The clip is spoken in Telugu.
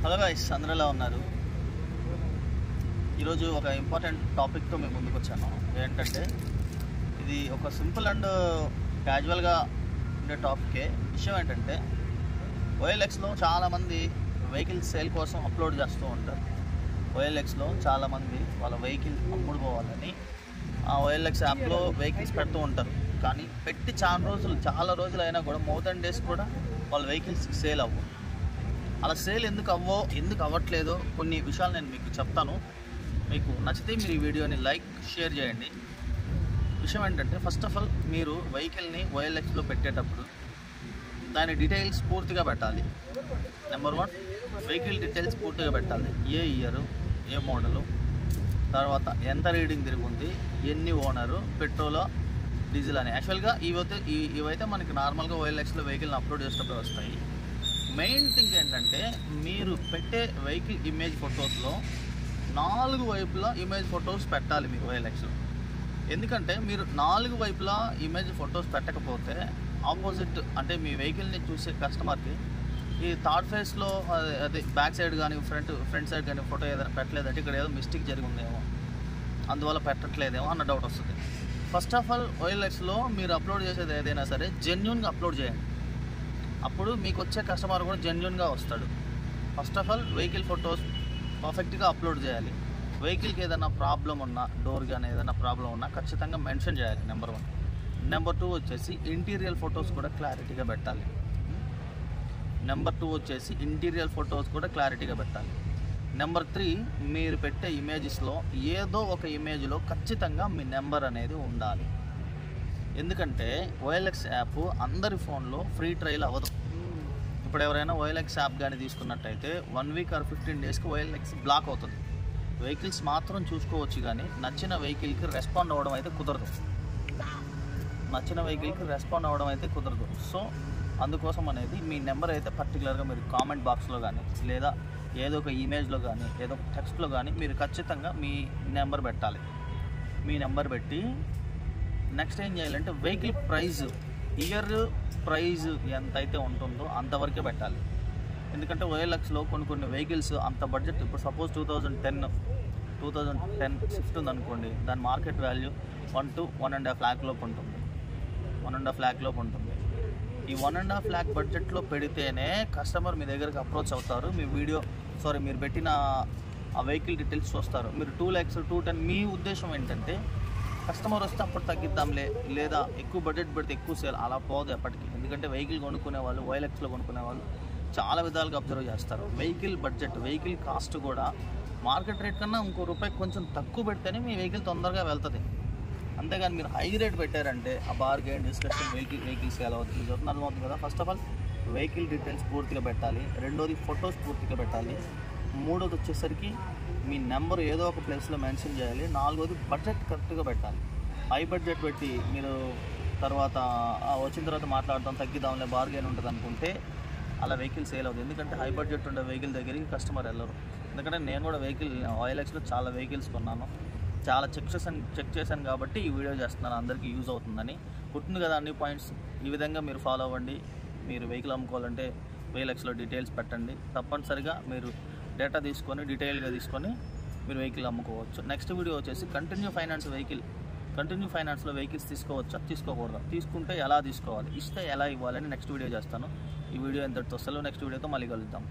హలో గైస్, అందరూ ఎలా ఉన్నారు? ఈరోజు ఒక ఇంపార్టెంట్ టాపిక్తో మేము ముందుకు వచ్చాను. ఏంటంటే ఇది ఒక సింపుల్ అండ్ క్యాజువల్గా ఉండే టాపికే. విషయం ఏంటంటే OLXలో చాలామంది వెహికల్ సేల్ కోసం అప్లోడ్ చేస్తూ ఉంటారు. OLXలో చాలామంది వాళ్ళ వెహికల్ అమ్ముడు పోవాలని ఆ OLX యాప్లో వెహికల్స్ పెడుతూ ఉంటారు. కానీ పెట్టి చాలా రోజులు అయినా కూడా మోర్ దెన్ డేస్ కూడా వాళ్ళ వెహికల్స్ సేల్ అవ్వవు. అలా సేల్ ఎందుకు అవ్వట్లేదో కొన్ని విషయాలు నేను మీకు చెప్తాను. మీకు నచ్చితే మీరు ఈ వీడియోని లైక్ షేర్ చేయండి. విషయం ఏంటంటే ఫస్ట్ ఆఫ్ ఆల్ మీరు వెహికల్ని OLXలో పెట్టేటప్పుడు దాని డీటెయిల్స్ పూర్తిగా పెట్టాలి. నెంబర్ 1, వెహికల్ డీటెయిల్స్ పూర్తిగా పెట్టాలి. ఏ ఇయరు, ఏ మోడలు, తర్వాత ఎంత రీడింగ్ తిరుగుంది, ఎన్ని ఓనరు, పెట్రోలా డీజిల్ అని. యాక్చువల్గా ఇవైతే మనకి నార్మల్గా OLXలో వెహికల్ని అప్లోడ్ చేసేటప్పుడు వస్తాయి. మెయిన్ థింగ్ ఏంటంటే మీరు పెట్టే వెహికల్ ఇమేజ్ ఫొటోస్లో 4 వైపులా ఇమేజ్ ఫొటోస్ పెట్టాలి మీరు OLXలో. ఎందుకంటే మీరు 4 వైపులా ఇమేజ్ ఫొటోస్ పెట్టకపోతే ఆపోజిట్ అంటే మీ వెహికల్ని చూసే కస్టమర్కి ఈ థర్డ్ ఫేస్లో అదే బ్యాక్ సైడ్ కానీ ఫ్రంట్ సైడ్ కానీ ఫోటో ఏదైనా పెట్టలేదంటే ఇక్కడ ఏదో మిస్టేక్ జరిగిందేమో, అందువల్ల పెట్టట్లేదేమో అన్న డౌట్ వస్తుంది. ఫస్ట్ ఆఫ్ ఆల్ OLXలో మీరు అప్లోడ్ చేసేది ఏదైనా సరే జెన్యూన్గా అప్లోడ్ చేయండి. అప్పుడు మీకు వచ్చే కస్టమర్ కూడా జెన్యూన్గా వస్తాడు. First of all vehicle photos పర్ఫెక్ట్గా అప్లోడ్ చేయాలి. వెహికల్కి ఏదైనా ప్రాబ్లం ఉన్నా, డోర్ కానీ ఏదైనా ప్రాబ్లం ఉన్నా ఖచ్చితంగా మెన్షన్ చేయాలి. నెంబర్ 1. నెంబర్ 2 వచ్చేసి ఇంటీరియర్ ఫొటోస్ కూడా క్లారిటీగా పెట్టాలి. నెంబర్ 3 మీరు పెట్టే ఇమేజెస్లో ఏదో ఒక ఇమేజ్లో ఖచ్చితంగా మీ నెంబర్ అనేది ఉండాలి. ఎందుకంటే OLX యాప్ అందరి ఫోన్లో ఫ్రీ ట్రయల్ అవ్వదు. ఇప్పుడు ఎవరైనా OLX యాప్ కానీ తీసుకున్నట్టయితే 1 వీక్ ఆర్ 15 డేస్కి OLX బ్లాక్ అవుతుంది. వెహికల్స్ మాత్రం చూసుకోవచ్చు కానీ నచ్చిన వెహికల్కి రెస్పాండ్ అవ్వడం అయితే కుదరదు. సో అందుకోసం అనేది మీ నెంబర్ అయితే పర్టికులర్గా మీరు కామెంట్ బాక్స్లో కానీ లేదా ఏదో ఒక ఇమేజ్లో కానీ ఏదో ఒక టెక్స్ట్లో కానీ మీరు ఖచ్చితంగా మీ నెంబర్ పెట్టాలి. మీ నెంబర్ పెట్టి నెక్స్ట్ ఏం చేయాలంటే వెహికల్ ప్రైజ్, ఇయర్ ప్రైజ్ ఎంత ఉంటుందో అంతవరకే పెట్టాలి. ఎందుకంటే OLXలో కొన్ని వెహికల్స్ అంత బడ్జెట్, ఇప్పుడు సపోజ్ 2010 స్విఫ్ట్ ఉందనుకోండి, దాని మార్కెట్ వాల్యూ 1 to 1.5 lakh లోపు ఉంటుంది. ఈ 1.5 lakh బడ్జెట్లో పెడితేనే కస్టమర్ మీ దగ్గరికి అప్రోచ్ అవుతారు. మీరు పెట్టిన ఆ వెహికల్ డీటెయిల్స్ వస్తారు. మీరు 2 lakhs 210 మీ ఉద్దేశం ఏంటంటే కస్టమర్ వస్తే అప్పుడు తగ్గిద్దాంలే, లేదా ఎక్కువ బడ్జెట్ పెడితే ఎక్కువ సేల్, అలా పోదు ఎప్పటికీ. ఎందుకంటే వెహికల్ కొనుక్కునే వాళ్ళు, OLXలో కొనుక్కునే వాళ్ళు చాలా విధాలుగా అబ్జర్వ్ చేస్తారు. వెహికల్ కాస్ట్ కూడా మార్కెట్ రేట్ కన్నా ఇంకో రూపాయి కొంచెం తక్కువ పెడితేనే మీ వెహికల్ తొందరగా వెళ్తుంది. అంతేగాని మీరు హై రేట్ పెట్టారంటే ఆ బార్గెన్ డిస్కషన్ వెహికల్ సేల్ అవుతుంది. అర్థమవుతుంది కదా. First of all vehicle details పూర్తిగా పెట్టాలి. 2వది ఫొటోస్ పూర్తిగా పెట్టాలి. 3వది వచ్చేసరికి మీ నెంబర్ ఏదో ఒక ప్లేస్లో మెన్షన్ చేయాలి. 4వది బడ్జెట్ కరెక్ట్గా పెట్టాలి. హై బడ్జెట్ పెట్టి మీరు తర్వాత వచ్చిన తర్వాత మాట్లాడదాం, తగ్గిద్దాంలే, బార్గెన్ ఉంటుంది అనుకుంటే అలా వెహికల్ సేల్ అవుతుంది. ఎందుకంటే హై బడ్జెట్ ఉండే వెహికల్ దగ్గరికి కస్టమర్ వెళ్ళరు. ఎందుకంటే నేను కూడా OLXలో చాలా వెహికల్స్ కొన్నాను, చాలా చెక్ చేశాను కాబట్టి ఈ వీడియో చేస్తున్నాను, అందరికీ యూజ్ అవుతుందని. పుట్టింది కదా అన్ని పాయింట్స్. ఈ విధంగా మీరు ఫాలో అవ్వండి. మీరు వెహికల్ అమ్ముకోవాలంటే OLXలో డీటెయిల్స్ పెట్టండి. తప్పనిసరిగా మీరు డేటా డీటెయిల్గా తీసుకొని మీరు వెహికల్ అమ్ముకోవచ్చు. నెక్స్ట్ వీడియో వచ్చేసి కంటిన్యూ ఫైనాన్స్లో వెహికల్స్ తీసుకోవచ్చా, తీసుకోకూడదా, తీసుకుంటే ఎలా తీసుకోవాలి, ఇస్తే ఎలా ఇవ్వాలని నెక్స్ట్ వీడియో చేస్తాను. ఈ వీడియో ఎంతటితో సెలవు. నెక్స్ట్ వీడియోతో మళ్ళీ కలుద్దాం.